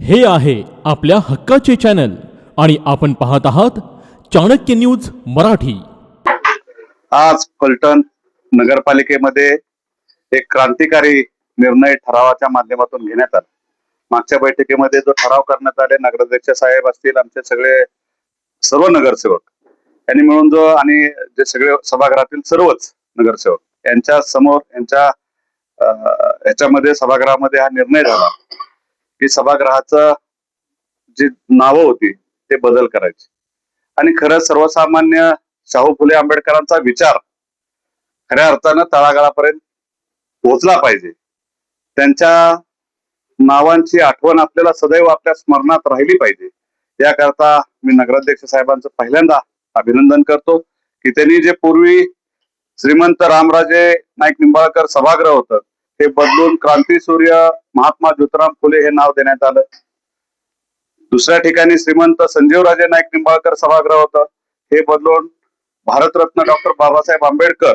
हे आहे आपल्या हक्काचे चॅनल आणि आपण पाहत आहात चाणक्य न्यूज मराठी। आज फलटण नगरपालिकेमध्ये एक क्रांतिकारी निर्णय ठरावाच्या माध्यमातून घेण्यात आला। मागच्या बैठकीमध्ये जो ठराव करण्यात आले, नगराध्यक्ष साहेब असतील, आमचे सगळे सर्व नगरसेवक यांनी मिळून जो आणि जे सगळे सभागृहातील सर्वच नगरसेवक यांच्या समोर याच्यामध्ये सभागृहामध्ये हा निर्णय झाला की सभागृहाचं जी नावं होती ते बदल करायची आणि खरंच सर्वसामान्य शाहू फुले आंबेडकरांचा विचार खऱ्या अर्थानं तळागाळापर्यंत पोहोचला पाहिजे। त्यांच्या नावांची आठवण आपल्याला सदैव आपल्या स्मरणात राहिली पाहिजे। याकरता मी नगराध्यक्ष साहेबांचं पहिल्यांदा अभिनंदन करतो की त्यांनी जे पूर्वी श्रीमंत रामराजे नाईक निंबाळकर सभागृह होतं ते बदलून क्रांतीसूर्य महात्मा ज्योतिराव फुले हे नाव देण्यात आलं। दुसऱ्या ठिकाणी श्रीमंत संजीवराजे नाईक निंबाळकर सभागृह होतं, हे बदलून भारतरत्न डॉक्टर बाबासाहेब आंबेडकर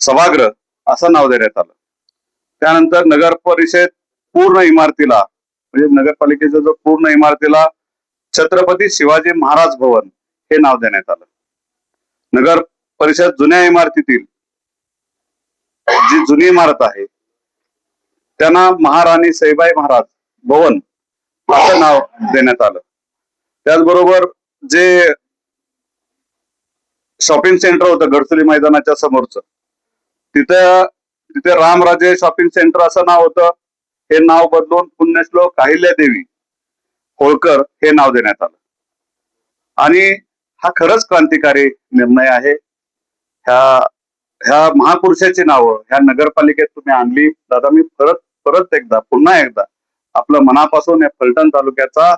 सभागृह असं नाव देण्यात आलं। त्यानंतर नगर परिषद पूर्ण इमारतीला म्हणजे नगरपालिकेच्या जो पूर्ण इमारतीला छत्रपती शिवाजी महाराज भवन हे नाव देण्यात आलं। नगर परिषद जुन्या इमारतीतील जी जुनी इमारत आहे त्यांना महाराणी सईबाई महाराज भवन असं नाव देण्यात आलं। त्याचबरोबर जे शॉपिंग सेंटर होतं गडचुली मैदानाच्या समोरचं, तिथे रामराजे शॉपिंग सेंटर असं नाव होतं, हे नाव बदलून पुण्यश्लोक अहिल्यादेवी होळकर हे नाव देण्यात आलं। आणि हा खरंच क्रांतिकारी निर्णय आहे। ह्या महापुरुषाची नावं ह्या नगरपालिकेत तुम्ही आणली दादा। मी परत एकदा पुन्हा एकदा आपलं मनापासून या फलटण तालुक्याचा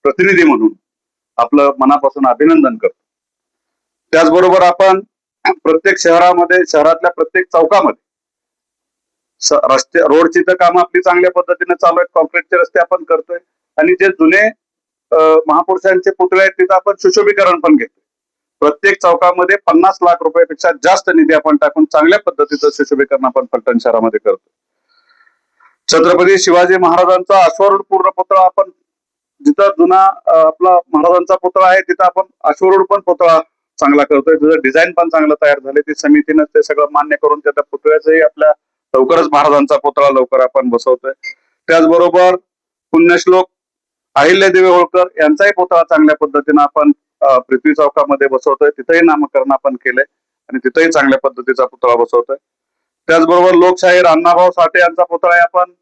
प्रतिनिधी म्हणून आपलं मनापासून अभिनंदन करतो। त्याचबरोबर आपण प्रत्येक शहरातल्या प्रत्येक चौकामध्ये रस्ते रोडची तर कामं आपली चांगल्या पद्धतीने चालू आहेत, कॉन्क्रीटचे रस्ते आपण करतोय आणि जे जुने महापुरुषांचे पुतळे आहेत तिथं आपण सुशोभीकरण पण घेतोय। प्रत्येक चौकामध्ये 50 लाख रुपयापेक्षा जास्त निधी आपण टाकून चांगल्या पद्धतीचं सुशोभीकरण आपण फलटण शहरामध्ये करतो। छत्रपती शिवाजी महाराजांचा अश्वारूढ पूर्ण पुतळा आपण जिथं जुना आपला महाराजांचा पुतळा आहे तिथं आपण अश्वारूढ पण पुतळा चांगला करतोय। त्याचं डिझाईन पण चांगलं तयार झाले, ती समितीनं ते सगळं मान्य करून त्या पुतळ्याचंही आपल्या लवकरच महाराजांचा पुतळा लवकर आपण बसवतोय। त्याचबरोबर पुण्यश्लोक अहिल्यादेवी होळकर यांचाही पुतळा चांगल्या पद्धतीनं आपण पृथ्वी चौकामध्ये बसवतोय, तिथेही नामकरण आपण केलंय आणि तिथेही चांगल्या पद्धतीचा पुतळा बसवतोय। त्याचबरोबर लोकशाहीर अण्णाभाऊ साठे यांचा पुतळा आपण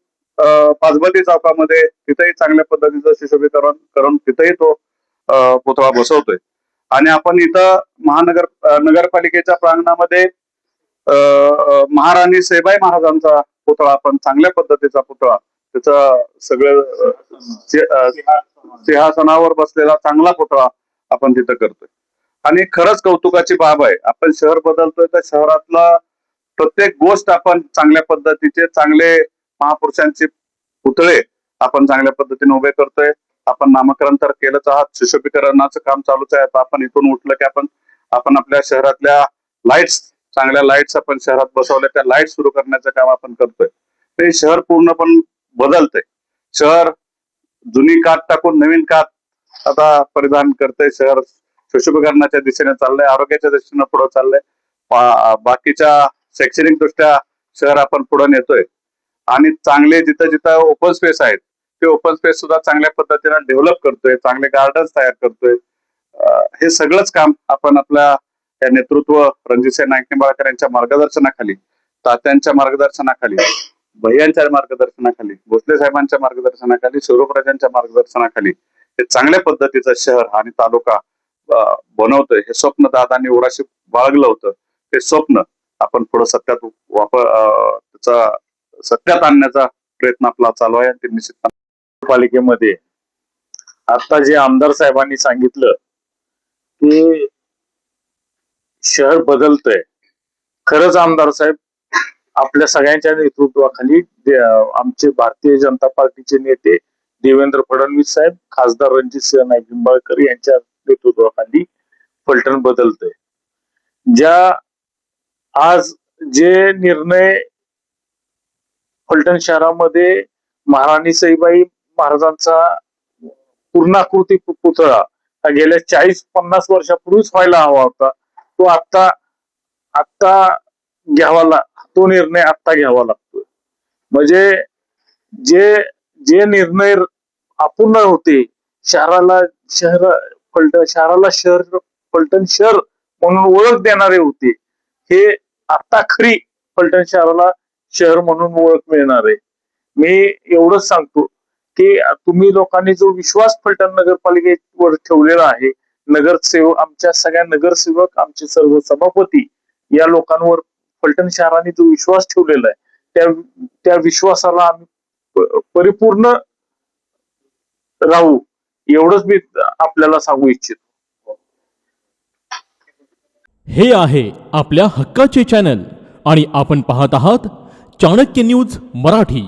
पाचबती चौकामध्ये तिथेही चांगल्या पद्धतीचं सुशोभीकरण करून तिथेही तो पुतळा बसवतोय। आणि आपण इथं नगरपालिकेच्या प्रांगणामध्ये महाराणी सईबाई महाराजांचा पुतळा आपण चांगल्या पद्धतीचा पुतळा त्याचा सगळं सिंहासनावर बसलेला चांगला पुतळा आपण तिथं करतोय। आणि खरंच कौतुकाची बाब आहे, आपण शहर बदलतोय तर शहरातला प्रत्येक गोष्ट आपण चांगल्या पद्धतीचे चांगले महापुरुषांचे पुतळे आपण चांगल्या पद्धतीने उभे करतोय। आपण नामकरण तर केलंच आहात, सुशोभीकरणाचं काम चालूच आहे। आपण इथून उठलं की आपण आपल्या शहरातल्या लाईट्स चांगल्या लाईट्स आपण शहरात बसवल्या, त्या लाईट सुरू करण्याचं काम आपण करतोय। ते शहर पूर्णपणे बदलतंय। शहर जुनी कात टाकून नवीन कात आता परिधान करतंय। शहर सुशोभीकरणाच्या दिशेने चाललंय, आरोग्याच्या दिशेने पुढे चाललंय, बाकीच्या शैक्षणिक दृष्ट्या शहर आपण पुढे नेतोय। आणि चांगले जिथं जिथं ओपन स्पेस आहेत ते ओपन स्पेस सुद्धा चांगल्या पद्धतीने डेव्हलप करतोय, चांगले गार्डन्स तयार करतोय। हे सगळंच काम आपण आपल्या या नेतृत्व रणजितसिंह नाईक निंबाळकर यांच्या मार्गदर्शनाखाली, तात्यांच्या मार्गदर्शनाखाली, भैयांच्या मार्गदर्शनाखाली, भोसले साहेबांच्या मार्गदर्शनाखाली, शिवरायांच्या मार्गदर्शनाखाली हे चांगल्या पद्धतीचं शहर आणि तालुका बनवतोय। हे स्वप्न दादांनी उराशी बाळगलं होतं, ते स्वप्न आपण पुढे सत्यात आणण्याचा प्रयत्न आपला चालू आहे। ते निश्चित पालिकेमध्ये आता जे आमदार साहेबांनी सांगितलं की शहर बदलतंय, खरंच आमदार साहेब आपल्या सगळ्यांच्या नेतृत्वाखाली आमचे भारतीय जनता पार्टीचे नेते देवेंद्र फडणवीस साहेब, खासदार रणजितसिंह नाईक निंबाळकर यांच्या नेतृत्वाखाली फलटण बदलतंय। आज जे निर्णय फलटण शहरामध्ये महाराणी सईबाई महाराजांचा पूर्णाकृती पुतळा हा गेल्या 40-50 वर्षापूर्वीच व्हायला हवा होता. तो आता तो निर्णय आता घ्यावा लागतोय. म्हणजे जे निर्णय अपूर्ण होते, शहराला फलटण शहर म्हणून ओळख देणारे होते, हे आता खरी फलटण शहराला शहर म्हणून ओळख मिळणार आहे. मी एवढंच सांगतो की तुम्ही लोकांनी जो विश्वास फलटण नगरपालिकेवर ठेवलेला आहे, नगरसेवक, आमच्या सगळ्या नगरसेवक, आमचे सर्व सभापती, या लोकांवर फलटण शहराने जो विश्वास ठेवलेला आहे, त्या विश्वासाला आम्ही परिपूर्ण राहू, एवढंच मी आपल्याला सांगू इच्छितो. हे आहे आपल्या हक्काचे चॅनल आणि आपण पाहत आहात चाणक्य न्यूज मराठी.